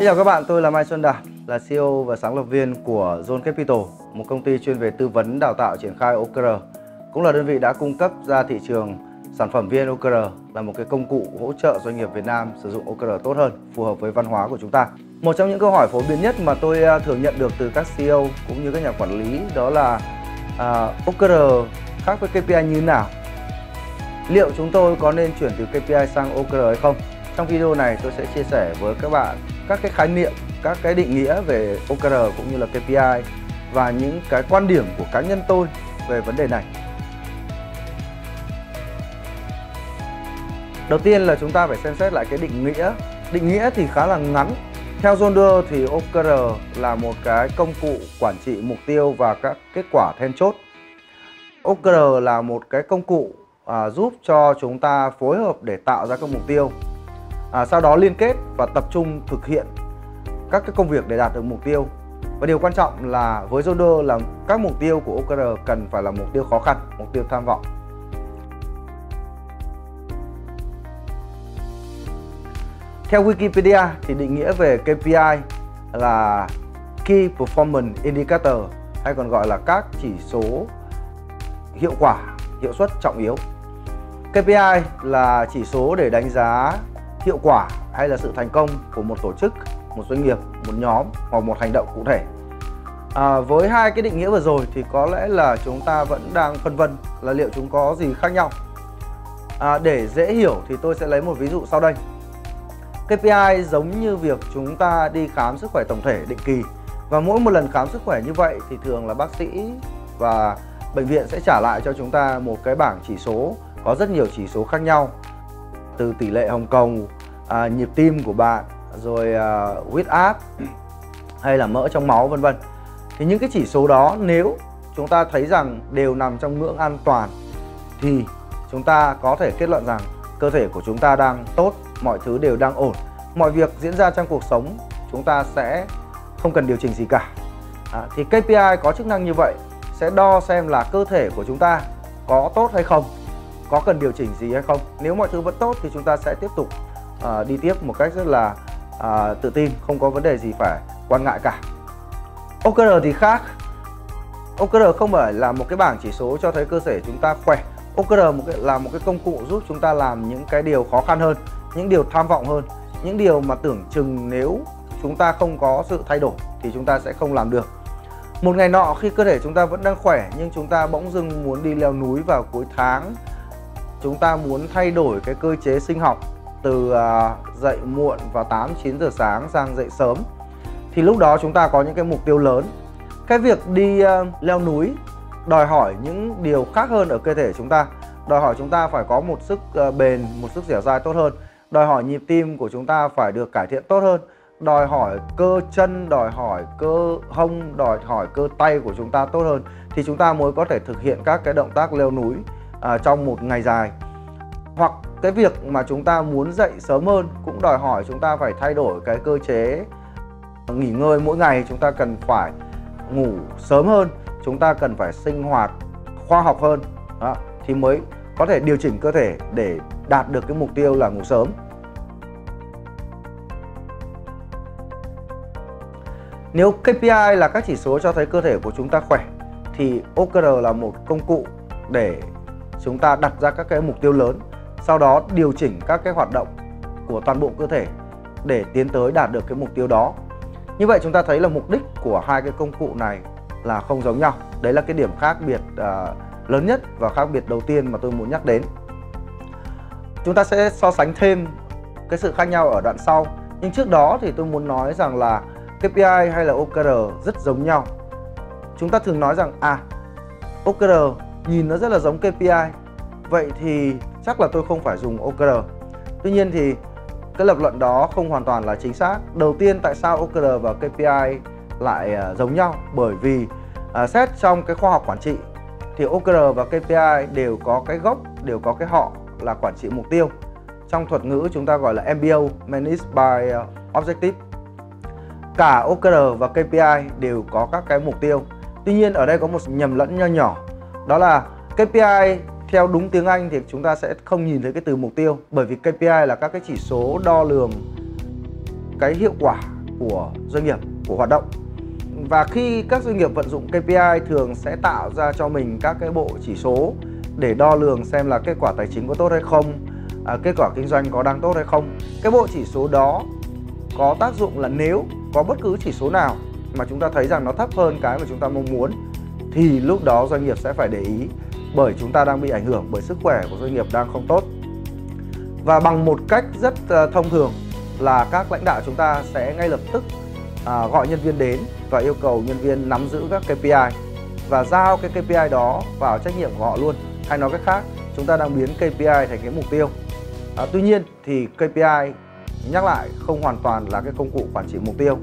Xin chào các bạn, tôi là Mai Xuân Đạt, là CEO và sáng lập viên của Zone Capital, một công ty chuyên về tư vấn đào tạo triển khai OKR, cũng là đơn vị đã cung cấp ra thị trường sản phẩm VN OKR, là một cái công cụ hỗ trợ doanh nghiệp Việt Nam sử dụng OKR tốt hơn, phù hợp với văn hóa của chúng ta. Một trong những câu hỏi phổ biến nhất mà tôi thường nhận được từ các CEO cũng như các nhà quản lý đó là OKR khác với KPI như thế nào? Liệu chúng tôi có nên chuyển từ KPI sang OKR hay không? Trong video này tôi sẽ chia sẻ với các bạn các cái khái niệm, các cái định nghĩa về OKR cũng như là KPI và những cái quan điểm của cá nhân tôi về vấn đề này. Đầu tiên là chúng ta phải xem xét lại cái định nghĩa. Định nghĩa thì khá là ngắn. Theo Zonder thì OKR là một cái công cụ quản trị mục tiêu và các kết quả then chốt. OKR là một cái công cụ giúp cho chúng ta phối hợp để tạo ra các mục tiêu, sau đó liên kết và tập trung thực hiện các cái công việc để đạt được mục tiêu. Và điều quan trọng là với Zonder là các mục tiêu của OKR cần phải là mục tiêu khó khăn, mục tiêu tham vọng. Theo Wikipedia thì định nghĩa về KPI là Key Performance Indicator, hay còn gọi là các chỉ số hiệu quả, hiệu suất trọng yếu. KPI là chỉ số để đánh giá hiệu quả hay là sự thành công của một tổ chức, một doanh nghiệp, một nhóm hoặc một hành động cụ thể. Với hai cái định nghĩa vừa rồi thì có lẽ là chúng ta vẫn đang phân vân là liệu chúng có gì khác nhau. Để dễ hiểu thì tôi sẽ lấy một ví dụ sau đây. KPI giống như việc chúng ta đi khám sức khỏe tổng thể định kỳ, và mỗi một lần khám sức khỏe như vậy thì thường là bác sĩ và bệnh viện sẽ trả lại cho chúng ta một cái bảng chỉ số có rất nhiều chỉ số khác nhau, từ tỷ lệ hồng cầu, nhịp tim của bạn, rồi huyết áp hay là mỡ trong máu vân vân. Thì những cái chỉ số đó nếu chúng ta thấy rằng đều nằm trong ngưỡng an toàn thì chúng ta có thể kết luận rằng cơ thể của chúng ta đang tốt, mọi thứ đều đang ổn, mọi việc diễn ra trong cuộc sống chúng ta sẽ không cần điều chỉnh gì cả. Thì KPI có chức năng như vậy, sẽ đo xem là cơ thể của chúng ta có tốt hay không, có cần điều chỉnh gì hay không. Nếu mọi thứ vẫn tốt thì chúng ta sẽ tiếp tục đi tiếp một cách rất là tự tin, không có vấn đề gì phải quan ngại cả. OKR thì khác. OKR không phải là một cái bảng chỉ số cho thấy cơ thể chúng ta khỏe. OKR là một cái công cụ giúp chúng ta làm những cái điều khó khăn hơn, những điều tham vọng hơn, những điều mà tưởng chừng nếu chúng ta không có sự thay đổi thì chúng ta sẽ không làm được. Một ngày nọ khi cơ thể chúng ta vẫn đang khỏe nhưng chúng ta bỗng dưng muốn đi leo núi vào cuối tháng, chúng ta muốn thay đổi cái cơ chế sinh học từ dậy muộn vào 8-9 giờ sáng sang dậy sớm, thì lúc đó chúng ta có những cái mục tiêu lớn. Cái việc đi leo núi đòi hỏi những điều khác hơn ở cơ thể chúng ta, đòi hỏi chúng ta phải có một sức bền, một sức dẻo dai tốt hơn, đòi hỏi nhịp tim của chúng ta phải được cải thiện tốt hơn, đòi hỏi cơ chân, đòi hỏi cơ hông, đòi hỏi cơ tay của chúng ta tốt hơn thì chúng ta mới có thể thực hiện các cái động tác leo núi trong một ngày dài. Hoặc cái việc mà chúng ta muốn dậy sớm hơn cũng đòi hỏi chúng ta phải thay đổi cái cơ chế nghỉ ngơi mỗi ngày, chúng ta cần phải ngủ sớm hơn, chúng ta cần phải sinh hoạt khoa học hơn thì mới có thể điều chỉnh cơ thể để đạt được cái mục tiêu là ngủ sớm. Nếu KPI là các chỉ số cho thấy cơ thể của chúng ta khỏe thì OKR là một công cụ để chúng ta đặt ra các cái mục tiêu lớn, sau đó điều chỉnh các cái hoạt động của toàn bộ cơ thể để tiến tới đạt được cái mục tiêu đó. Như vậy chúng ta thấy là mục đích của hai cái công cụ này là không giống nhau. Đấy là cái điểm khác biệt lớn nhất và khác biệt đầu tiên mà tôi muốn nhắc đến. Chúng ta sẽ so sánh thêm cái sự khác nhau ở đoạn sau. Nhưng trước đó thì tôi muốn nói rằng là KPI hay là OKR rất giống nhau. Chúng ta thường nói rằng OKR nhìn nó rất là giống KPI, vậy thì chắc là tôi không phải dùng OKR. Tuy nhiên thì cái lập luận đó không hoàn toàn là chính xác. Đầu tiên, tại sao OKR và KPI lại giống nhau? Bởi vì xét trong cái khoa học quản trị thì OKR và KPI đều có cái gốc, đều có cái họ là quản trị mục tiêu. Trong thuật ngữ chúng ta gọi là MBO, Managed by Objective. Cả OKR và KPI đều có các cái mục tiêu. Tuy nhiên ở đây có một nhầm lẫn nho nhỏ, đó là KPI theo đúng tiếng Anh thì chúng ta sẽ không nhìn thấy cái từ mục tiêu, bởi vì KPI là các cái chỉ số đo lường cái hiệu quả của doanh nghiệp, của hoạt động. Và khi các doanh nghiệp vận dụng KPI thường sẽ tạo ra cho mình các cái bộ chỉ số để đo lường xem là kết quả tài chính có tốt hay không, kết quả kinh doanh có đang tốt hay không. Cái bộ chỉ số đó có tác dụng là nếu có bất cứ chỉ số nào mà chúng ta thấy rằng nó thấp hơn cái mà chúng ta mong muốn thì lúc đó doanh nghiệp sẽ phải để ý, bởi chúng ta đang bị ảnh hưởng bởi sức khỏe của doanh nghiệp đang không tốt. Và bằng một cách rất thông thường là các lãnh đạo chúng ta sẽ ngay lập tức gọi nhân viên đến và yêu cầu nhân viên nắm giữ các KPI và giao cái KPI đó vào trách nhiệm của họ luôn. Hay nói cách khác, chúng ta đang biến KPI thành cái mục tiêu. Tuy nhiên thì KPI, nhắc lại, không hoàn toàn là cái công cụ quản trị mục tiêu.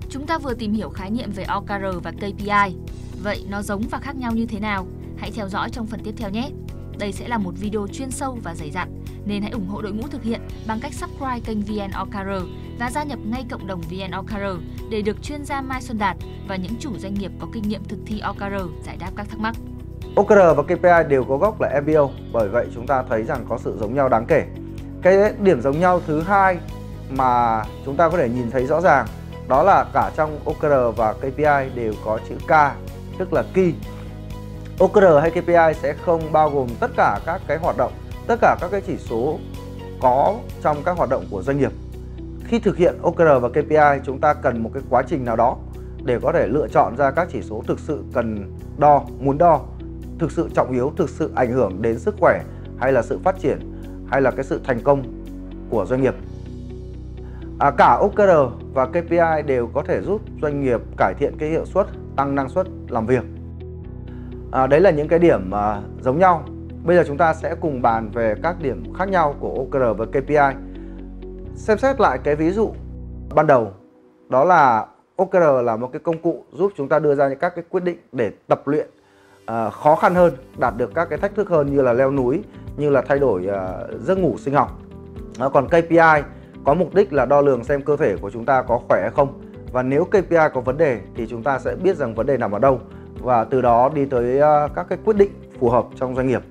Chúng ta vừa tìm hiểu khái niệm về OKR và KPI. Vậy nó giống và khác nhau như thế nào? Hãy theo dõi trong phần tiếp theo nhé! Đây sẽ là một video chuyên sâu và dày dặn, nên hãy ủng hộ đội ngũ thực hiện bằng cách subscribe kênh VN OKR và gia nhập ngay cộng đồng VN OKR để được chuyên gia Mai Xuân Đạt và những chủ doanh nghiệp có kinh nghiệm thực thi OKR giải đáp các thắc mắc. OKR và KPI đều có gốc là MBO, bởi vậy chúng ta thấy rằng có sự giống nhau đáng kể. Cái điểm giống nhau thứ hai mà chúng ta có thể nhìn thấy rõ ràng đó là cả trong OKR và KPI đều có chữ K, tức là Key. OKR hay KPI sẽ không bao gồm tất cả các cái hoạt động, tất cả các cái chỉ số có trong các hoạt động của doanh nghiệp. Khi thực hiện OKR và KPI, chúng ta cần một cái quá trình nào đó để có thể lựa chọn ra các chỉ số thực sự cần đo, muốn đo, thực sự trọng yếu, thực sự ảnh hưởng đến sức khỏe hay là sự phát triển hay là cái sự thành công của doanh nghiệp. Cả OKR và KPI đều có thể giúp doanh nghiệp cải thiện cái hiệu suất, tăng năng suất làm việc. Đấy là những cái điểm giống nhau. Bây giờ chúng ta sẽ cùng bàn về các điểm khác nhau của OKR và KPI. Xem xét lại cái ví dụ ban đầu, đó là OKR là một cái công cụ giúp chúng ta đưa ra những các cái quyết định để tập luyện khó khăn hơn, đạt được các cái thách thức hơn như là leo núi, như là thay đổi giấc ngủ sinh học. Còn KPI có mục đích là đo lường xem cơ thể của chúng ta có khỏe hay không. Và nếu KPI có vấn đề thì chúng ta sẽ biết rằng vấn đề nằm ở đâu và từ đó đi tới các cái quyết định phù hợp trong doanh nghiệp.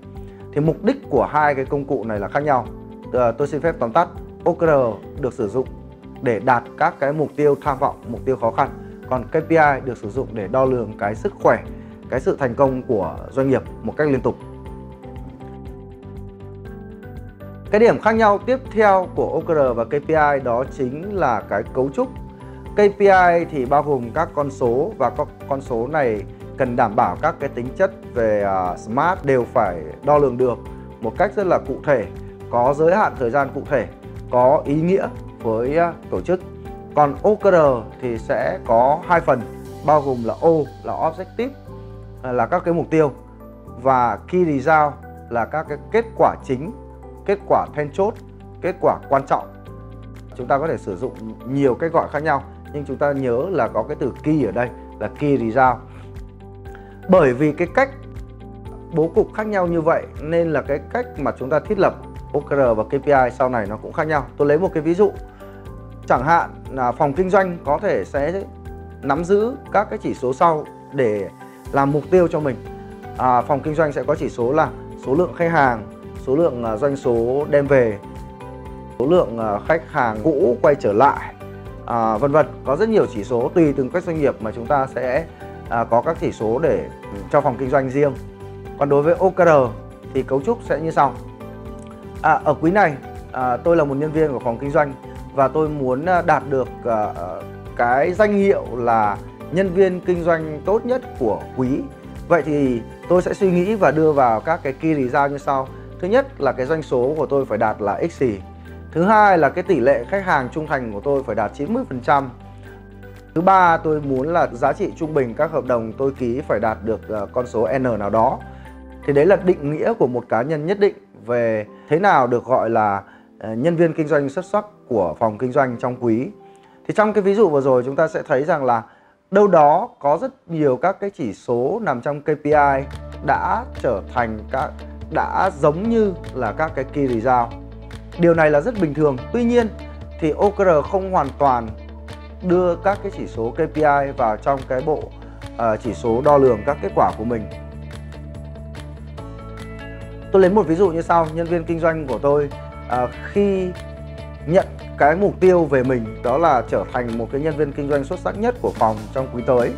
Thì mục đích của hai cái công cụ này là khác nhau. Tôi xin phép tóm tắt, OKR được sử dụng để đạt các cái mục tiêu tham vọng, mục tiêu khó khăn. Còn KPI được sử dụng để đo lường cái sức khỏe, cái sự thành công của doanh nghiệp một cách liên tục. Cái điểm khác nhau tiếp theo của OKR và KPI đó chính là cái cấu trúc. KPI thì bao gồm các con số và các con số này cần đảm bảo các cái tính chất về SMART đều phải đo lường được một cách rất là cụ thể, có giới hạn thời gian cụ thể, có ý nghĩa với tổ chức. Còn OKR thì sẽ có hai phần, bao gồm là O là Objective, là các cái mục tiêu, và Key Result là các cái kết quả chính, kết quả then chốt, kết quả quan trọng. Chúng ta có thể sử dụng nhiều cách gọi khác nhau, nhưng chúng ta nhớ là có cái từ Key ở đây là Key Result. Bởi vì cái cách bố cục khác nhau như vậy nên là cái cách mà chúng ta thiết lập OKR và KPI sau này nó cũng khác nhau. Tôi lấy một cái ví dụ. Chẳng hạn là phòng kinh doanh có thể sẽ nắm giữ các cái chỉ số sau để làm mục tiêu cho mình. Phòng kinh doanh sẽ có chỉ số là số lượng khách hàng, số lượng doanh số đem về, số lượng khách hàng cũ quay trở lại, vân vân. Có rất nhiều chỉ số tùy từng các doanh nghiệp mà chúng ta sẽ có các chỉ số để cho phòng kinh doanh riêng. Còn đối với OKR thì cấu trúc sẽ như sau. Ở quý này tôi là một nhân viên của phòng kinh doanh và tôi muốn đạt được cái danh hiệu là nhân viên kinh doanh tốt nhất của quý. Vậy thì tôi sẽ suy nghĩ và đưa vào các cái key result như sau. Thứ nhất là cái doanh số của tôi phải đạt là x xì. Thứ hai là cái tỷ lệ khách hàng trung thành của tôi phải đạt 90%. Thứ ba, tôi muốn là giá trị trung bình các hợp đồng tôi ký phải đạt được con số N nào đó. Thì đấy là định nghĩa của một cá nhân nhất định về thế nào được gọi là nhân viên kinh doanh xuất sắc của phòng kinh doanh trong quý. Thì trong cái ví dụ vừa rồi chúng ta sẽ thấy rằng là đâu đó có rất nhiều các cái chỉ số nằm trong KPI đã trở thành đã giống như là các cái key result. Điều này là rất bình thường. Tuy nhiên thì OKR không hoàn toàn đưa các cái chỉ số KPI vào trong cái bộ chỉ số đo lường các kết quả của mình. Tôi lấy một ví dụ như sau. Nhân viên kinh doanh của tôi khi nhận cái mục tiêu về mình, đó là trở thành một cái nhân viên kinh doanh xuất sắc nhất của phòng trong quý tới.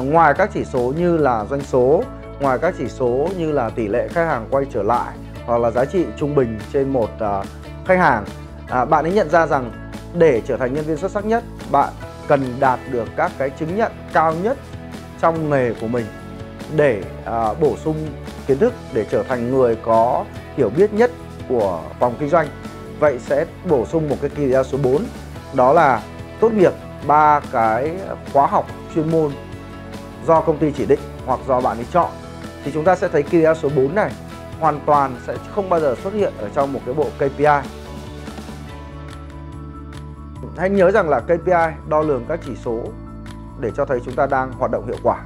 Ngoài các chỉ số như là doanh số, ngoài các chỉ số như là tỷ lệ khách hàng quay trở lại hoặc là giá trị trung bình trên một khách hàng, bạn ấy nhận ra rằng để trở thành nhân viên xuất sắc nhất, bạn cần đạt được các cái chứng nhận cao nhất trong nghề của mình để bổ sung kiến thức, để trở thành người có hiểu biết nhất của phòng kinh doanh. Vậy sẽ bổ sung một cái KPI số 4, đó là tốt nghiệp 3 cái khóa học chuyên môn do công ty chỉ định hoặc do bạn ấy chọn. Thì chúng ta sẽ thấy KPI số 4 này hoàn toàn sẽ không bao giờ xuất hiện ở trong một cái bộ KPI. Hãy nhớ rằng là KPI đo lường các chỉ số để cho thấy chúng ta đang hoạt động hiệu quả.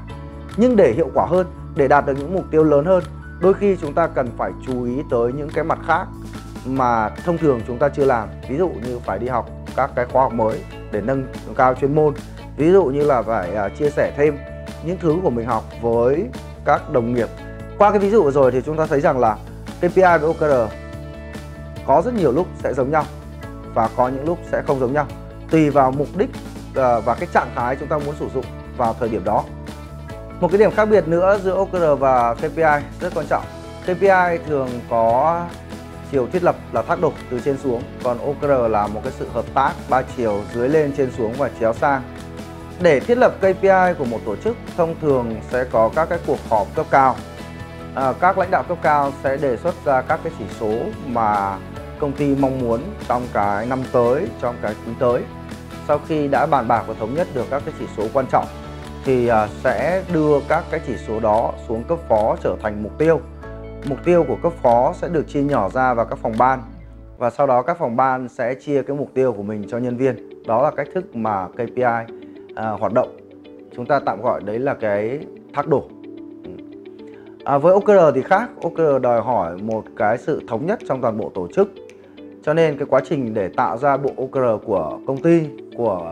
Nhưng để hiệu quả hơn, để đạt được những mục tiêu lớn hơn, đôi khi chúng ta cần phải chú ý tới những cái mặt khác mà thông thường chúng ta chưa làm. Ví dụ như phải đi học các cái khóa học mới để nâng cao chuyên môn. Ví dụ như là phải chia sẻ thêm những thứ của mình học với các đồng nghiệp. Qua cái ví dụ vừa rồi thì chúng ta thấy rằng là KPI với OKR có rất nhiều lúc sẽ giống nhau và có những lúc sẽ không giống nhau, tùy vào mục đích và cái trạng thái chúng ta muốn sử dụng vào thời điểm đó. Một cái điểm khác biệt nữa giữa OKR và KPI rất quan trọng. KPI thường có chiều thiết lập là thác đổ từ trên xuống, còn OKR là một cái sự hợp tác 3 chiều dưới lên, trên xuống và chéo sang. Để thiết lập KPI của một tổ chức, thông thường sẽ có các cái cuộc họp cấp cao. Các lãnh đạo cấp cao sẽ đề xuất ra các cái chỉ số mà công ty mong muốn trong cái năm tới, trong cái quý tới. Sau khi đã bàn bạc và thống nhất được các cái chỉ số quan trọng thì sẽ đưa các cái chỉ số đó xuống cấp phó trở thành mục tiêu. Mục tiêu của cấp phó sẽ được chia nhỏ ra vào các phòng ban và sau đó các phòng ban sẽ chia cái mục tiêu của mình cho nhân viên. Đó là cách thức mà KPI hoạt động. Chúng ta tạm gọi đấy là cái thác đổ. Với OKR thì khác. OKR đòi hỏi một cái sự thống nhất trong toàn bộ tổ chức. Cho nên cái quá trình để tạo ra bộ OKR của công ty, của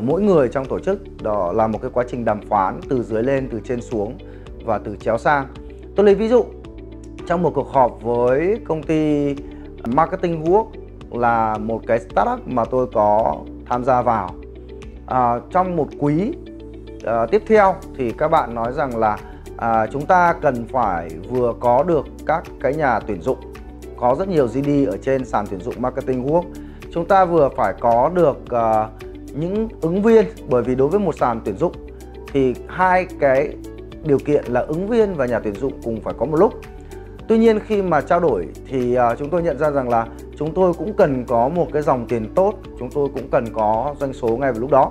mỗi người trong tổ chức, đó là một cái quá trình đàm phán từ dưới lên, từ trên xuống và từ chéo sang. Tôi lấy ví dụ trong một cuộc họp với công ty Marketing Work, là một cái startup mà tôi có tham gia vào. Trong một quý tiếp theo thì các bạn nói rằng là chúng ta cần phải vừa có được các cái nhà tuyển dụng, có rất nhiều GD ở trên sàn tuyển dụng Marketing Work. Chúng ta vừa phải có được những ứng viên, bởi vì đối với một sàn tuyển dụng thì hai cái điều kiện là ứng viên và nhà tuyển dụng cùng phải có một lúc. Tuy nhiên khi mà trao đổi thì chúng tôi nhận ra rằng là chúng tôi cũng cần có một cái dòng tiền tốt, chúng tôi cũng cần có doanh số ngay vào lúc đó.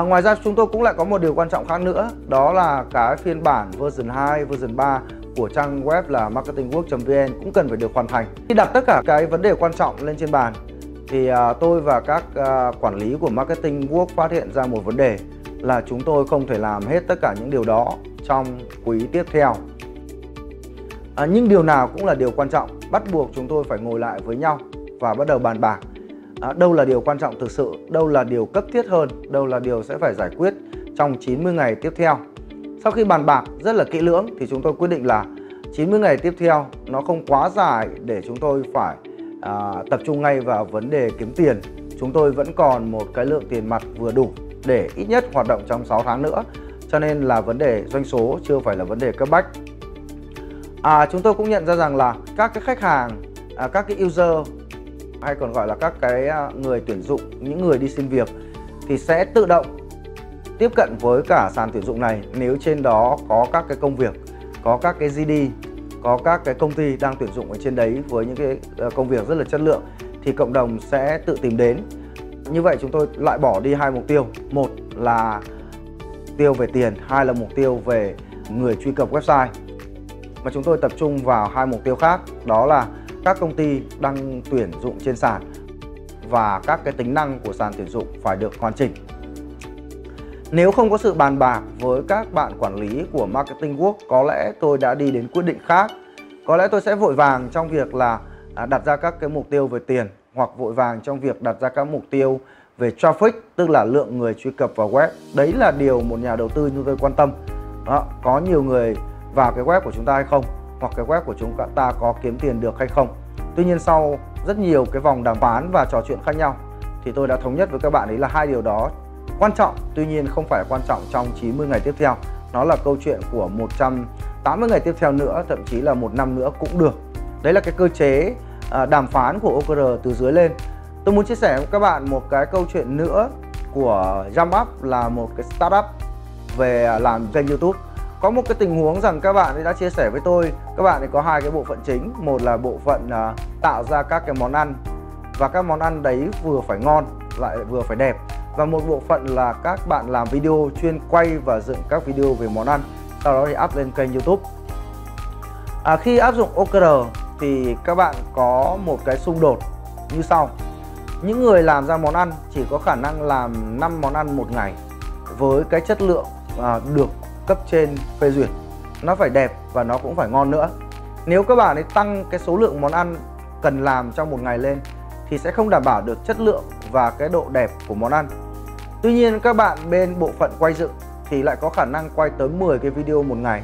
Ngoài ra chúng tôi cũng lại có một điều quan trọng khác nữa, đó là cái phiên bản version 2, version 3 của trang web là marketingwork.vn cũng cần phải được hoàn thành. Khi đặt tất cả cái vấn đề quan trọng lên trên bàn thì tôi và các quản lý của Marketing Work phát hiện ra một vấn đề là chúng tôi không thể làm hết tất cả những điều đó trong quý tiếp theo. Nhưng điều nào cũng là điều quan trọng, bắt buộc chúng tôi phải ngồi lại với nhau và bắt đầu bàn bạc. Đâu là điều quan trọng thực sự, đâu là điều cấp thiết hơn, đâu là điều sẽ phải giải quyết trong 90 ngày tiếp theo. Sau khi bàn bạc rất là kỹ lưỡng thì chúng tôi quyết định là 90 ngày tiếp theo nó không quá dài để chúng tôi phải tập trung ngay vào vấn đề kiếm tiền. Chúng tôi vẫn còn một cái lượng tiền mặt vừa đủ để ít nhất hoạt động trong 6 tháng nữa. Cho nên là vấn đề doanh số chưa phải là vấn đề cấp bách. Chúng tôi cũng nhận ra rằng là các cái khách hàng, các cái user hay còn gọi là các cái người tuyển dụng, những người đi xin việc thì sẽ tự động tiếp cận với cả sàn tuyển dụng này nếu trên đó có các cái công việc, có các cái GD, có các cái công ty đang tuyển dụng ở trên đấy với những cái công việc rất là chất lượng thì cộng đồng sẽ tự tìm đến. Như vậy chúng tôi loại bỏ đi hai mục tiêu, một là mục tiêu về tiền, hai là mục tiêu về người truy cập website. Mà chúng tôi tập trung vào hai mục tiêu khác, đó là các công ty đăng tuyển dụng trên sàn và các cái tính năng của sàn tuyển dụng phải được hoàn chỉnh. Nếu không có sự bàn bạc với các bạn quản lý của Marketing Work, có lẽ tôi đã đi đến quyết định khác. Có lẽ tôi sẽ vội vàng trong việc là đặt ra các cái mục tiêu về tiền, hoặc vội vàng trong việc đặt ra các mục tiêu về traffic, tức là lượng người truy cập vào web. Đấy là điều một nhà đầu tư như tôi quan tâm. Có nhiều người vào cái web của chúng ta hay không, hoặc cái web của chúng ta có kiếm tiền được hay không. Tuy nhiên sau rất nhiều cái vòng đàm phán và trò chuyện khác nhau, thì tôi đã thống nhất với các bạn ấy là hai điều đó quan trọng, tuy nhiên không phải quan trọng trong 90 ngày tiếp theo. Nó là câu chuyện của 180 ngày tiếp theo nữa, thậm chí là 1 năm nữa cũng được. Đấy là cái cơ chế đàm phán của OKR từ dưới lên. Tôi muốn chia sẻ với các bạn một cái câu chuyện nữa của JumpUp, là một cái startup về làm kênh YouTube. Có một cái tình huống rằng các bạn ấy đã chia sẻ với tôi, các bạn ấy có hai cái bộ phận chính. Một là bộ phận tạo ra các cái món ăn, và các món ăn đấy vừa phải ngon lại vừa phải đẹp. Và một bộ phận là các bạn làm video chuyên quay và dựng các video về món ăn, sau đó thì up lên kênh YouTube. Khi áp dụng OKR thì các bạn có một cái xung đột như sau. Những người làm ra món ăn chỉ có khả năng làm 5 món ăn một ngày với cái chất lượng được cấp trên phê duyệt. Nó phải đẹp và nó cũng phải ngon nữa. Nếu các bạn ấy tăng cái số lượng món ăn cần làm trong một ngày lên thì sẽ không đảm bảo được chất lượng và cái độ đẹp của món ăn. Tuy nhiên các bạn bên bộ phận quay dựng thì lại có khả năng quay tới 10 cái video một ngày.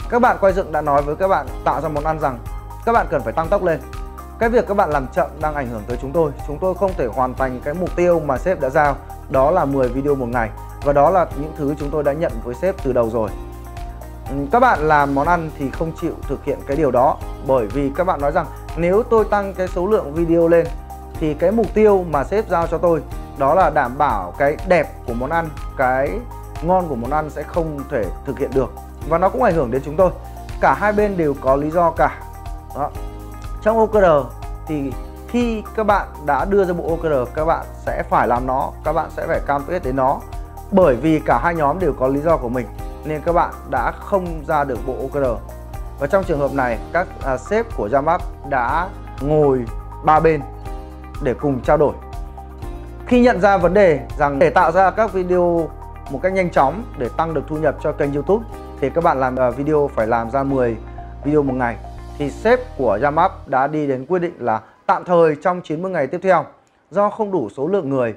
Các bạn quay dựng đã nói với các bạn tạo ra món ăn rằng các bạn cần phải tăng tốc lên. Cái việc các bạn làm chậm đang ảnh hưởng tới chúng tôi. Chúng tôi không thể hoàn thành cái mục tiêu mà sếp đã giao, đó là 10 video một ngày. Và đó là những thứ chúng tôi đã nhận với sếp từ đầu rồi. Các bạn làm món ăn thì không chịu thực hiện cái điều đó, bởi vì các bạn nói rằng nếu tôi tăng cái số lượng video lên thì cái mục tiêu mà sếp giao cho tôi, đó là đảm bảo cái đẹp của món ăn, cái ngon của món ăn sẽ không thể thực hiện được. Và nó cũng ảnh hưởng đến chúng tôi. Cả hai bên đều có lý do cả. Đó. Trong OKR thì khi các bạn đã đưa ra bộ OKR, các bạn sẽ phải làm nó, các bạn sẽ phải cam kết đến nó. Bởi vì cả hai nhóm đều có lý do của mình nên các bạn đã không ra được bộ OKR. Và trong trường hợp này, các sếp của JumpUp đã ngồi ba bên để cùng trao đổi. Khi nhận ra vấn đề rằng để tạo ra các video một cách nhanh chóng để tăng được thu nhập cho kênh YouTube thì các bạn làm video phải làm ra 10 video một ngày, thì sếp của JumpUp đã đi đến quyết định là tạm thời trong 90 ngày tiếp theo, do không đủ số lượng người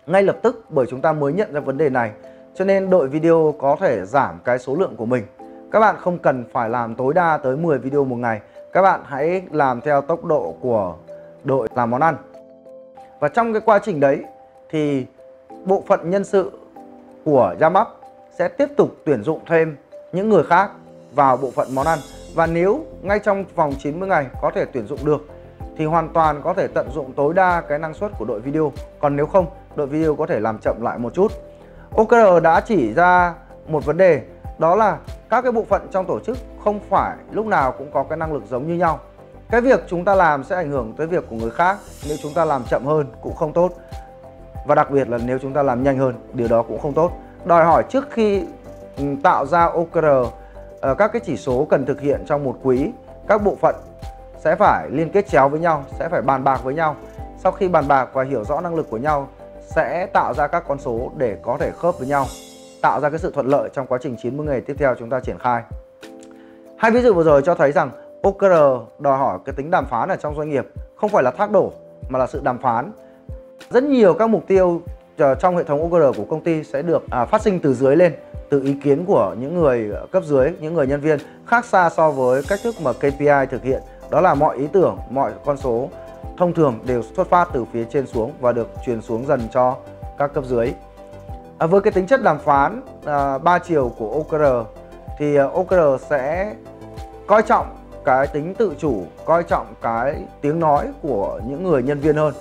ngay lập tức, bởi chúng ta mới nhận ra vấn đề này, cho nên đội video có thể giảm cái số lượng của mình. Các bạn không cần phải làm tối đa tới 10 video một ngày, các bạn hãy làm theo tốc độ của đội làm món ăn. Và trong cái quá trình đấy thì bộ phận nhân sự của JumpUp sẽ tiếp tục tuyển dụng thêm những người khác vào bộ phận món ăn. Và nếu ngay trong vòng 90 ngày có thể tuyển dụng được thì hoàn toàn có thể tận dụng tối đa cái năng suất của đội video. Còn nếu không, đội video có thể làm chậm lại một chút. OKR đã chỉ ra một vấn đề, đó là các cái bộ phận trong tổ chức không phải lúc nào cũng có cái năng lực giống như nhau. Cái việc chúng ta làm sẽ ảnh hưởng tới việc của người khác. Nếu chúng ta làm chậm hơn cũng không tốt. Và đặc biệt là nếu chúng ta làm nhanh hơn, điều đó cũng không tốt. Đòi hỏi trước khi tạo ra OKR, các cái chỉ số cần thực hiện trong một quý, các bộ phận sẽ phải liên kết chéo với nhau, sẽ phải bàn bạc với nhau. Sau khi bàn bạc và hiểu rõ năng lực của nhau, sẽ tạo ra các con số để có thể khớp với nhau, tạo ra cái sự thuận lợi trong quá trình 90 ngày tiếp theo chúng ta triển khai. Hai ví dụ vừa rồi cho thấy rằng OKR đòi hỏi cái tính đàm phán ở trong doanh nghiệp, không phải là thác đổ mà là sự đàm phán. Rất nhiều các mục tiêu trong hệ thống OKR của công ty sẽ được phát sinh từ dưới lên, từ ý kiến của những người cấp dưới, những người nhân viên, khác xa so với cách thức mà KPI thực hiện. Đó là mọi ý tưởng, mọi con số thông thường đều xuất phát từ phía trên xuống và được truyền xuống dần cho các cấp dưới. Với cái tính chất đàm phán 3 chiều của OKR thì OKR sẽ coi trọng cái tính tự chủ, coi trọng cái tiếng nói của những người nhân viên hơn.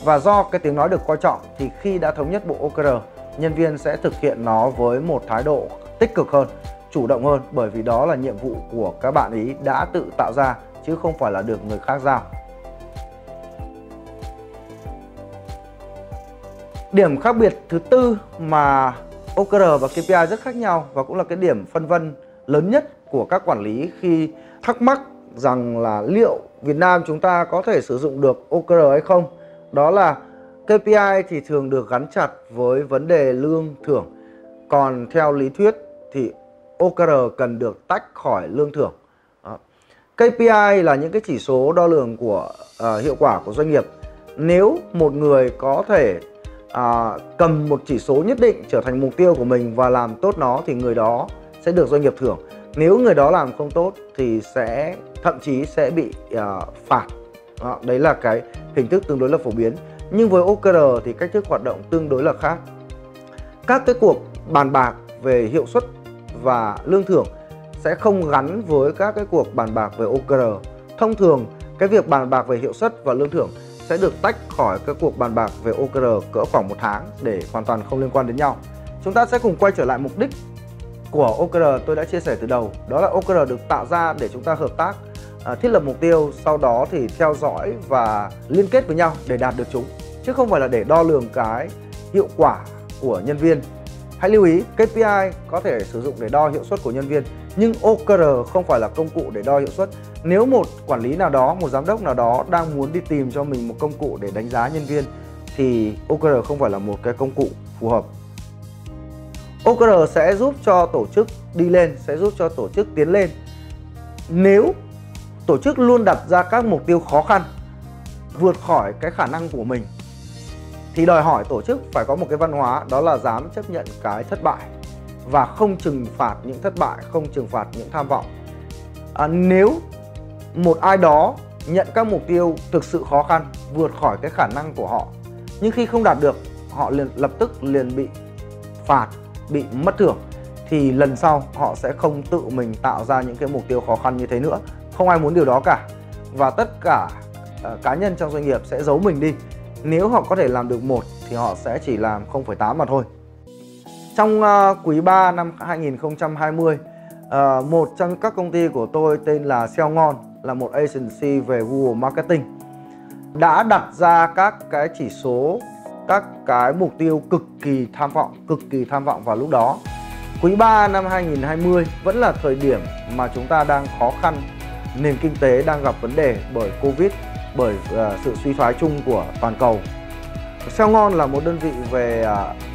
Và do cái tiếng nói được coi trọng thì khi đã thống nhất bộ OKR, nhân viên sẽ thực hiện nó với một thái độ tích cực hơn, chủ động hơn, bởi vì đó là nhiệm vụ của các bạn ý đã tự tạo ra chứ không phải là được người khác giao. Điểm khác biệt thứ tư mà OKR và KPI rất khác nhau, và cũng là cái điểm phân vân lớn nhất của các quản lý khi thắc mắc rằng là liệu Việt Nam chúng ta có thể sử dụng được OKR hay không. Đó là KPI thì thường được gắn chặt với vấn đề lương thưởng, còn theo lý thuyết thì OKR cần được tách khỏi lương thưởng. KPI là những cái chỉ số đo lường của hiệu quả của doanh nghiệp. Nếu một người có thể cầm một chỉ số nhất định trở thành mục tiêu của mình và làm tốt nó thì người đó sẽ được doanh nghiệp thưởng. Nếu người đó làm không tốt thì thậm chí sẽ bị phạt. Đó, đấy là cái hình thức tương đối là phổ biến. Nhưng với OKR thì cách thức hoạt động tương đối là khác. Các cái cuộc bàn bạc về hiệu suất và lương thưởng sẽ không gắn với các cái cuộc bàn bạc về OKR. Thông thường cái việc bàn bạc về hiệu suất và lương thưởng sẽ được tách khỏi các cuộc bàn bạc về OKR cỡ khoảng 1 tháng để hoàn toàn không liên quan đến nhau. Chúng ta sẽ cùng quay trở lại mục đích của OKR tôi đã chia sẻ từ đầu. Đó là OKR được tạo ra để chúng ta hợp tác, thiết lập mục tiêu, sau đó thì theo dõi và liên kết với nhau để đạt được chúng, chứ không phải là để đo lường cái hiệu quả của nhân viên. Hãy lưu ý, KPI có thể sử dụng để đo hiệu suất của nhân viên, nhưng OKR không phải là công cụ để đo hiệu suất. Nếu một quản lý nào đó, một giám đốc nào đó đang muốn đi tìm cho mình một công cụ để đánh giá nhân viên thì OKR không phải là một cái công cụ phù hợp. OKR sẽ giúp cho tổ chức đi lên, sẽ giúp cho tổ chức tiến lên. Nếu tổ chức luôn đặt ra các mục tiêu khó khăn, vượt khỏi cái khả năng của mình, thì đòi hỏi tổ chức phải có một cái văn hóa, đó là dám chấp nhận cái thất bại và không trừng phạt những thất bại, không trừng phạt những tham vọng. Nếu một ai đó nhận các mục tiêu thực sự khó khăn, vượt khỏi cái khả năng của họ, nhưng khi không đạt được, họ lập tức bị phạt, bị mất thưởng, thì lần sau họ sẽ không tự mình tạo ra những cái mục tiêu khó khăn như thế nữa. Không ai muốn điều đó cả. Và tất cả cá nhân trong doanh nghiệp sẽ giấu mình đi. Nếu họ có thể làm được 1 thì họ sẽ chỉ làm 0,8 mà thôi. Trong quý 3 năm 2020, một trong các công ty của tôi tên là SEO Ngon, là một agency về Google Marketing, đã đặt ra các cái chỉ số, các cái mục tiêu cực kỳ tham vọng vào lúc đó. Quý 3 năm 2020 vẫn là thời điểm mà chúng ta đang khó khăn, nền kinh tế đang gặp vấn đề bởi Covid, bởi sự suy thoái chung của toàn cầu. SEO Ngon là một đơn vị về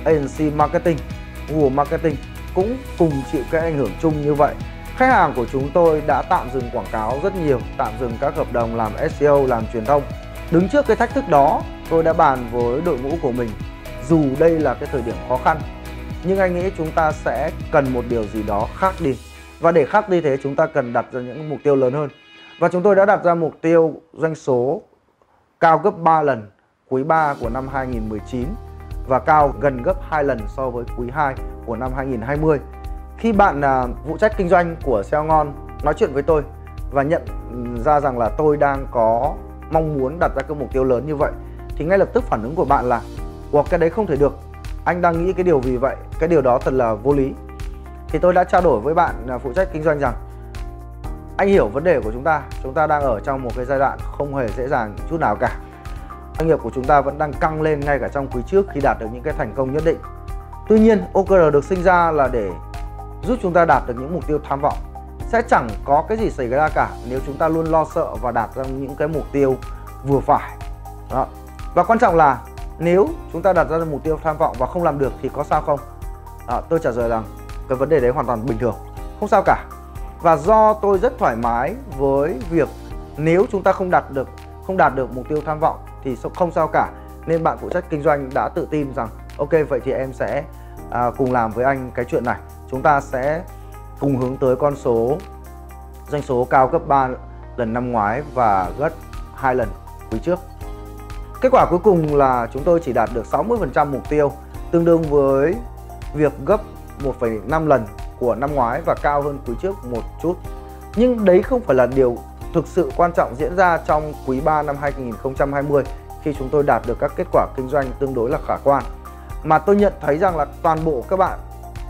agency marketing, Google Marketing, cũng cùng chịu cái ảnh hưởng chung như vậy. Khách hàng của chúng tôi đã tạm dừng quảng cáo rất nhiều, tạm dừng các hợp đồng làm SEO, làm truyền thông. Đứng trước cái thách thức đó, tôi đã bàn với đội ngũ của mình, dù đây là cái thời điểm khó khăn, nhưng anh nghĩ chúng ta sẽ cần một điều gì đó khác đi. Và để khác đi thế, chúng ta cần đặt ra những mục tiêu lớn hơn. Và chúng tôi đã đặt ra mục tiêu doanh số cao gấp 3 lần quý 3 của năm 2019 và cao gần gấp 2 lần so với quý 2 của năm 2020. Khi bạn phụ trách kinh doanh của SEO Ngon nói chuyện với tôi và nhận ra rằng là tôi đang có mong muốn đặt ra cái mục tiêu lớn như vậy, thì ngay lập tức phản ứng của bạn là: "Ủa, cái đấy không thể được, anh đang nghĩ cái điều gì vậy? Cái điều đó thật là vô lý." Thì tôi đã trao đổi với bạn phụ trách kinh doanh rằng: "Anh hiểu vấn đề của chúng ta đang ở trong một cái giai đoạn không hề dễ dàng chút nào cả. Doanh nghiệp của chúng ta vẫn đang căng lên ngay cả trong quý trước khi đạt được những cái thành công nhất định. Tuy nhiên, OKR được sinh ra là để giúp chúng ta đạt được những mục tiêu tham vọng. Sẽ chẳng có cái gì xảy ra cả nếu chúng ta luôn lo sợ và đạt ra những cái mục tiêu vừa phải." Đó. Và quan trọng là nếu chúng ta đặt ra mục tiêu tham vọng và không làm được thì có sao không? Tôi trả lời rằng cái vấn đề đấy hoàn toàn bình thường, không sao cả. Và do tôi rất thoải mái với việc nếu chúng ta không đạt được mục tiêu tham vọng thì không sao cả, nên bạn phụ trách kinh doanh đã tự tin rằng ok, vậy thì em sẽ cùng làm với anh cái chuyện này. Chúng ta sẽ cùng hướng tới con số doanh số cao gấp 3 lần năm ngoái và gấp 2 lần quý trước. Kết quả cuối cùng là chúng tôi chỉ đạt được 60% mục tiêu, tương đương với việc gấp 1,5 lần của năm ngoái và cao hơn quý trước một chút. Nhưng đấy không phải là điều thực sự quan trọng diễn ra trong quý 3 năm 2020 khi chúng tôi đạt được các kết quả kinh doanh tương đối là khả quan. Mà tôi nhận thấy rằng là toàn bộ các bạn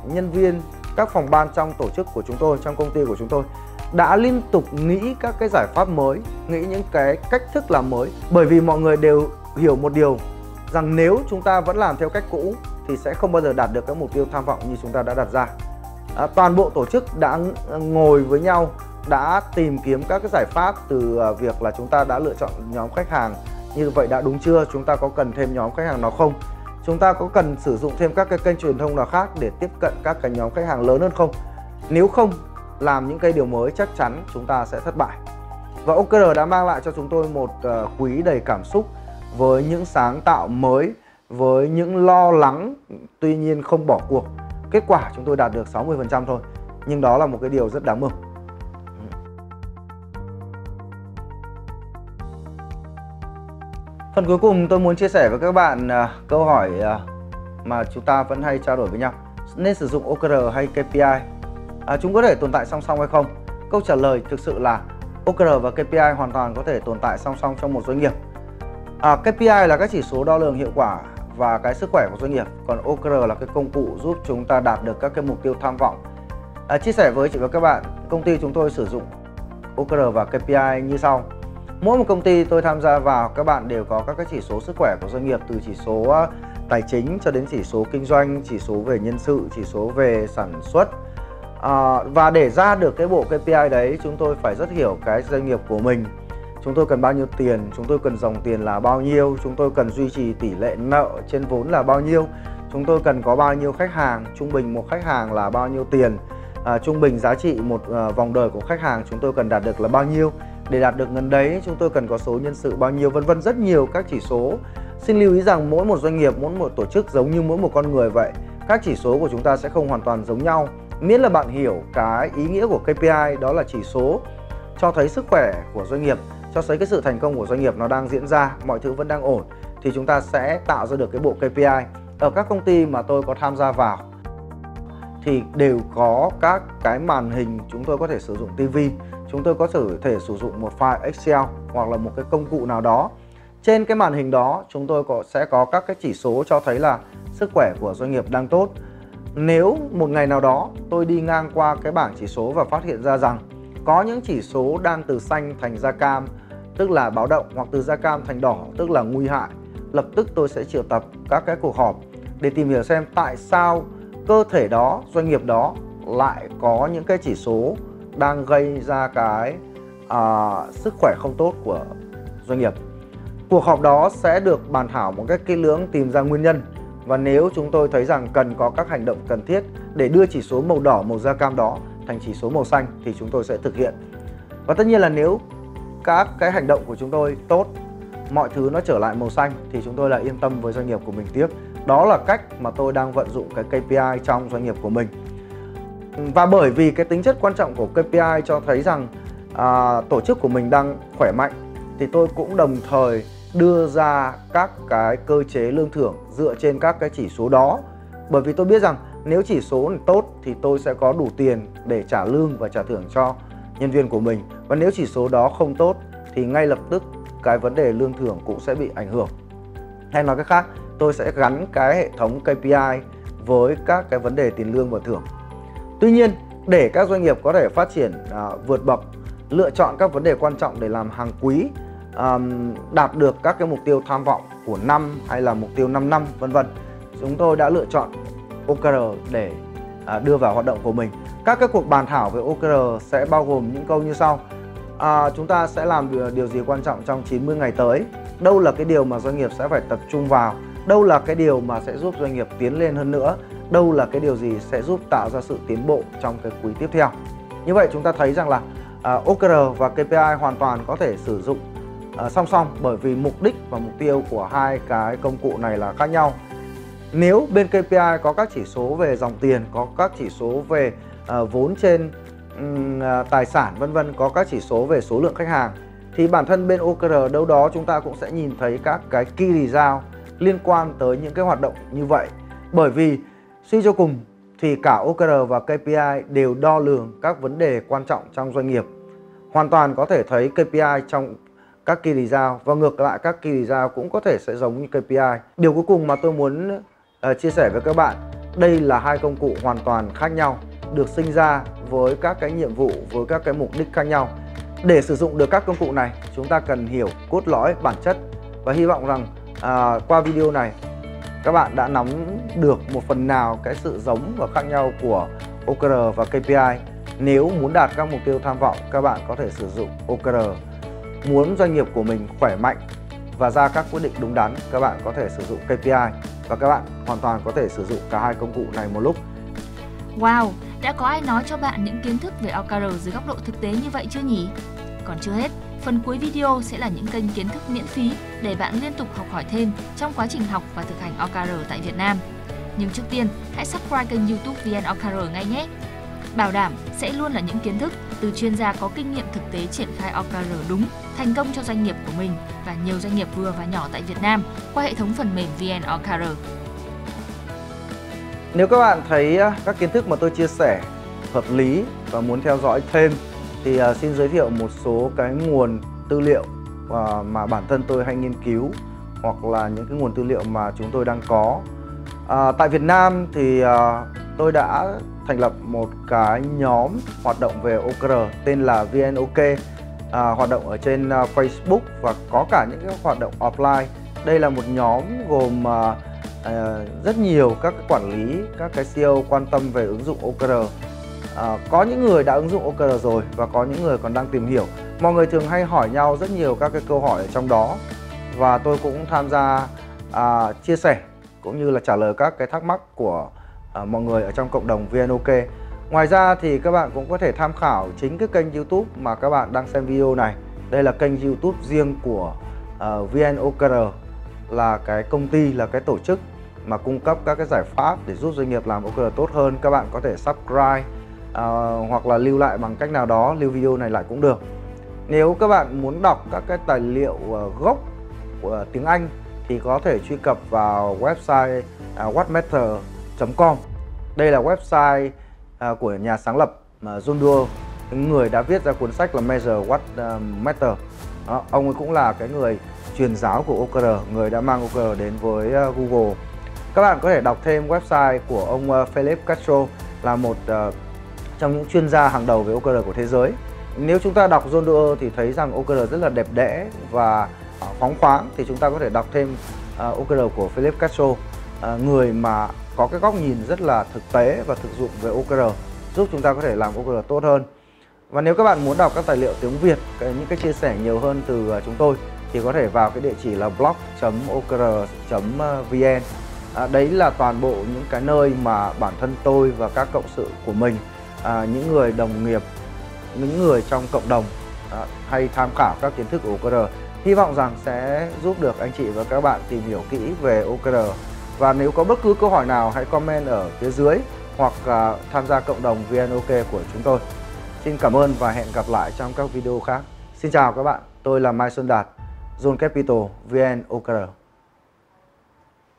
nhân viên, các phòng ban trong tổ chức của chúng tôi, trong công ty của chúng tôi đã liên tục nghĩ các cái giải pháp mới, nghĩ những cái cách thức làm mới. Bởi vì mọi người đều hiểu một điều rằng nếu chúng ta vẫn làm theo cách cũ thì sẽ không bao giờ đạt được các mục tiêu tham vọng như chúng ta đã đặt ra. Toàn bộ tổ chức đã ngồi với nhau, đã tìm kiếm các cái giải pháp, từ việc là chúng ta đã lựa chọn nhóm khách hàng như vậy đã đúng chưa, chúng ta có cần thêm nhóm khách hàng nào không, chúng ta có cần sử dụng thêm các cái kênh truyền thông nào khác để tiếp cận các cái nhóm khách hàng lớn hơn không. Nếu không làm những cái điều mới chắc chắn chúng ta sẽ thất bại. Và OKR đã mang lại cho chúng tôi một quý đầy cảm xúc với những sáng tạo mới, với những lo lắng, tuy nhiên không bỏ cuộc. Kết quả chúng tôi đạt được 60% thôi, nhưng đó là một cái điều rất đáng mừng. Phần cuối cùng tôi muốn chia sẻ với các bạn câu hỏi mà chúng ta vẫn hay trao đổi với nhau. Nên sử dụng OKR hay KPI? Chúng có thể tồn tại song song hay không? Câu trả lời thực sự là OKR và KPI hoàn toàn có thể tồn tại song song trong một doanh nghiệp. KPI là các chỉ số đo lường hiệu quả và cái sức khỏe của doanh nghiệp, còn OKR là cái công cụ giúp chúng ta đạt được các cái mục tiêu tham vọng. Chia sẻ với chị và các bạn, công ty chúng tôi sử dụng OKR và KPI như sau. Mỗi một công ty tôi tham gia vào, các bạn đều có các cái chỉ số sức khỏe của doanh nghiệp, từ chỉ số tài chính cho đến chỉ số kinh doanh, chỉ số về nhân sự, chỉ số về sản xuất. Và để ra được cái bộ KPI đấy, chúng tôi phải rất hiểu cái doanh nghiệp của mình. Chúng tôi cần bao nhiêu tiền, chúng tôi cần dòng tiền là bao nhiêu, chúng tôi cần duy trì tỷ lệ nợ trên vốn là bao nhiêu, chúng tôi cần có bao nhiêu khách hàng, trung bình một khách hàng là bao nhiêu tiền, trung bình giá trị một vòng đời của khách hàng chúng tôi cần đạt được là bao nhiêu. Để đạt được ngân đấy chúng tôi cần có số nhân sự bao nhiêu, vân vân, rất nhiều các chỉ số. Xin lưu ý rằng mỗi một doanh nghiệp, mỗi một tổ chức giống như mỗi một con người vậy. Các chỉ số của chúng ta sẽ không hoàn toàn giống nhau. Miễn là bạn hiểu cái ý nghĩa của KPI, đó là chỉ số cho thấy sức khỏe của doanh nghiệp, cho thấy cái sự thành công của doanh nghiệp nó đang diễn ra, mọi thứ vẫn đang ổn, thì chúng ta sẽ tạo ra được cái bộ KPI. Ở các công ty mà tôi có tham gia vào thì đều có các cái màn hình, chúng tôi có thể sử dụng TV, chúng tôi có thể sử dụng một file Excel hoặc là một cái công cụ nào đó. Trên cái màn hình đó chúng tôi sẽ có các cái chỉ số cho thấy là sức khỏe của doanh nghiệp đang tốt. Nếu một ngày nào đó tôi đi ngang qua cái bảng chỉ số và phát hiện ra rằng có những chỉ số đang từ xanh thành da cam, tức là báo động, hoặc từ da cam thành đỏ, tức là nguy hại, lập tức tôi sẽ triệu tập các cái cuộc họp để tìm hiểu xem tại sao cơ thể đó, doanh nghiệp đó lại có những cái chỉ số đang gây ra cái sức khỏe không tốt của doanh nghiệp. Cuộc họp đó sẽ được bàn thảo một cách kỹ lưỡng, tìm ra nguyên nhân. Và nếu chúng tôi thấy rằng cần có các hành động cần thiết để đưa chỉ số màu đỏ, màu da cam đó thành chỉ số màu xanh thì chúng tôi sẽ thực hiện. Và tất nhiên là nếu các cái hành động của chúng tôi tốt, mọi thứ nó trở lại màu xanh thì chúng tôi lại yên tâm với doanh nghiệp của mình tiếp. Đó là cách mà tôi đang vận dụng cái KPI trong doanh nghiệp của mình. Và bởi vì cái tính chất quan trọng của KPI cho thấy rằng tổ chức của mình đang khỏe mạnh, thì tôi cũng đồng thời đưa ra các cái cơ chế lương thưởng dựa trên các cái chỉ số đó. Bởi vì tôi biết rằng nếu chỉ số này tốt thì tôi sẽ có đủ tiền để trả lương và trả thưởng cho nhân viên của mình. Và nếu chỉ số đó không tốt thì ngay lập tức cái vấn đề lương thưởng cũng sẽ bị ảnh hưởng. Hay nói cách khác, tôi sẽ gắn cái hệ thống KPI với các cái vấn đề tiền lương và thưởng. Tuy nhiên, để các doanh nghiệp có thể phát triển vượt bậc, lựa chọn các vấn đề quan trọng để làm hàng quý, đạt được các cái mục tiêu tham vọng của năm hay là mục tiêu 5 năm, vân vân, chúng tôi đã lựa chọn OKR để đưa vào hoạt động của mình. Các cái cuộc bàn thảo về OKR sẽ bao gồm những câu như sau. Chúng ta sẽ làm điều gì quan trọng trong 90 ngày tới? Đâu là cái điều mà doanh nghiệp sẽ phải tập trung vào? Đâu là cái điều mà sẽ giúp doanh nghiệp tiến lên hơn nữa? Đâu là cái điều gì sẽ giúp tạo ra sự tiến bộ trong cái quý tiếp theo? Như vậy chúng ta thấy rằng là OKR và KPI hoàn toàn có thể sử dụng song song, bởi vì mục đích và mục tiêu của hai cái công cụ này là khác nhau. Nếu bên KPI có các chỉ số về dòng tiền, có các chỉ số về vốn trên tài sản, vân vân, có các chỉ số về số lượng khách hàng, thì bản thân bên OKR đâu đó chúng ta cũng sẽ nhìn thấy các cái key result liên quan tới những cái hoạt động như vậy. Bởi vì suy cho cùng thì cả OKR và KPI đều đo lường các vấn đề quan trọng trong doanh nghiệp. Hoàn toàn có thể thấy KPI trong các key result và ngược lại các key result cũng có thể sẽ giống như KPI. Điều cuối cùng mà tôi muốn chia sẻ với các bạn, đây là hai công cụ hoàn toàn khác nhau, được sinh ra với các cái nhiệm vụ, với các cái mục đích khác nhau. Để sử dụng được các công cụ này, chúng ta cần hiểu cốt lõi, bản chất, và hy vọng rằng qua video này các bạn đã nắm được một phần nào cái sự giống và khác nhau của OKR và KPI. Nếu muốn đạt các mục tiêu tham vọng, các bạn có thể sử dụng OKR. Muốn doanh nghiệp của mình khỏe mạnh và ra các quyết định đúng đắn, các bạn có thể sử dụng KPI, và các bạn hoàn toàn có thể sử dụng cả hai công cụ này một lúc. Wow, đã có ai nói cho bạn những kiến thức về OKR dưới góc độ thực tế như vậy chưa nhỉ? Còn chưa hết, phần cuối video sẽ là những kênh kiến thức miễn phí để bạn liên tục học hỏi thêm trong quá trình học và thực hành OKR tại Việt Nam. Nhưng trước tiên, hãy subscribe kênh YouTube VN OKR ngay nhé! bảo đảm sẽ luôn là những kiến thức từ chuyên gia có kinh nghiệm thực tế triển khai OKR đúng, thành công cho doanh nghiệp của mình và nhiều doanh nghiệp vừa và nhỏ tại Việt Nam qua hệ thống phần mềm VN OKR. Nếu các bạn thấy các kiến thức mà tôi chia sẻ hợp lý và muốn theo dõi thêm thì xin giới thiệu một số cái nguồn tư liệu mà bản thân tôi hay nghiên cứu, hoặc là những cái nguồn tư liệu mà chúng tôi đang có. Tại Việt Nam thì tôi đã thành lập một cái nhóm hoạt động về OKR tên là VNOK, hoạt động ở trên Facebook và có cả những cái hoạt động offline. Đây là một nhóm gồm rất nhiều các cái quản lý, các cái CEO quan tâm về ứng dụng OKR. Có những người đã ứng dụng OKR rồi và có những người còn đang tìm hiểu. Mọi người thường hay hỏi nhau rất nhiều các cái câu hỏi ở trong đó, và tôi cũng tham gia chia sẻ cũng như là trả lời các cái thắc mắc của mọi người ở trong cộng đồng VNOK. Ngoài ra thì các bạn cũng có thể tham khảo chính cái kênh YouTube mà các bạn đang xem video này. Đây là kênh YouTube riêng của VNOKR, là cái công ty, là cái tổ chức mà cung cấp các cái giải pháp để giúp doanh nghiệp làm OKR tốt hơn. Các bạn có thể subscribe hoặc là lưu lại bằng cách nào đó, lưu video này lại cũng được. Nếu các bạn muốn đọc các cái tài liệu gốc của tiếng Anh thì có thể truy cập vào website whatmatter.com. Đây là website của nhà sáng lập John Doerr, người đã viết ra cuốn sách là Measure What Matter. Ông ấy cũng là cái người truyền giáo của OKR, người đã mang OKR đến với Google. Các bạn có thể đọc thêm website của ông Philip Castro, là một trong những chuyên gia hàng đầu về OKR của thế giới. Nếu chúng ta đọc John Doerr thì thấy rằng OKR rất là đẹp đẽ và phóng khoáng, thì chúng ta có thể đọc thêm OKR của Philip Castro, người mà có cái góc nhìn rất là thực tế và thực dụng về OKR, giúp chúng ta có thể làm OKR tốt hơn. Và nếu các bạn muốn đọc các tài liệu tiếng Việt, những cái chia sẻ nhiều hơn từ chúng tôi, thì có thể vào cái địa chỉ là blog.okr.vn. Đấy là toàn bộ những cái nơi mà bản thân tôi và các cộng sự của mình, những người đồng nghiệp, những người trong cộng đồng hay tham khảo các kiến thức của OKR. Hy vọng rằng sẽ giúp được anh chị và các bạn tìm hiểu kỹ về OKR. Và nếu có bất cứ câu hỏi nào, hãy comment ở phía dưới hoặc tham gia cộng đồng VNOK của chúng tôi. Xin cảm ơn và hẹn gặp lại trong các video khác. Xin chào các bạn, tôi là Mai Xuân Đạt, Zone Capital VNOKR.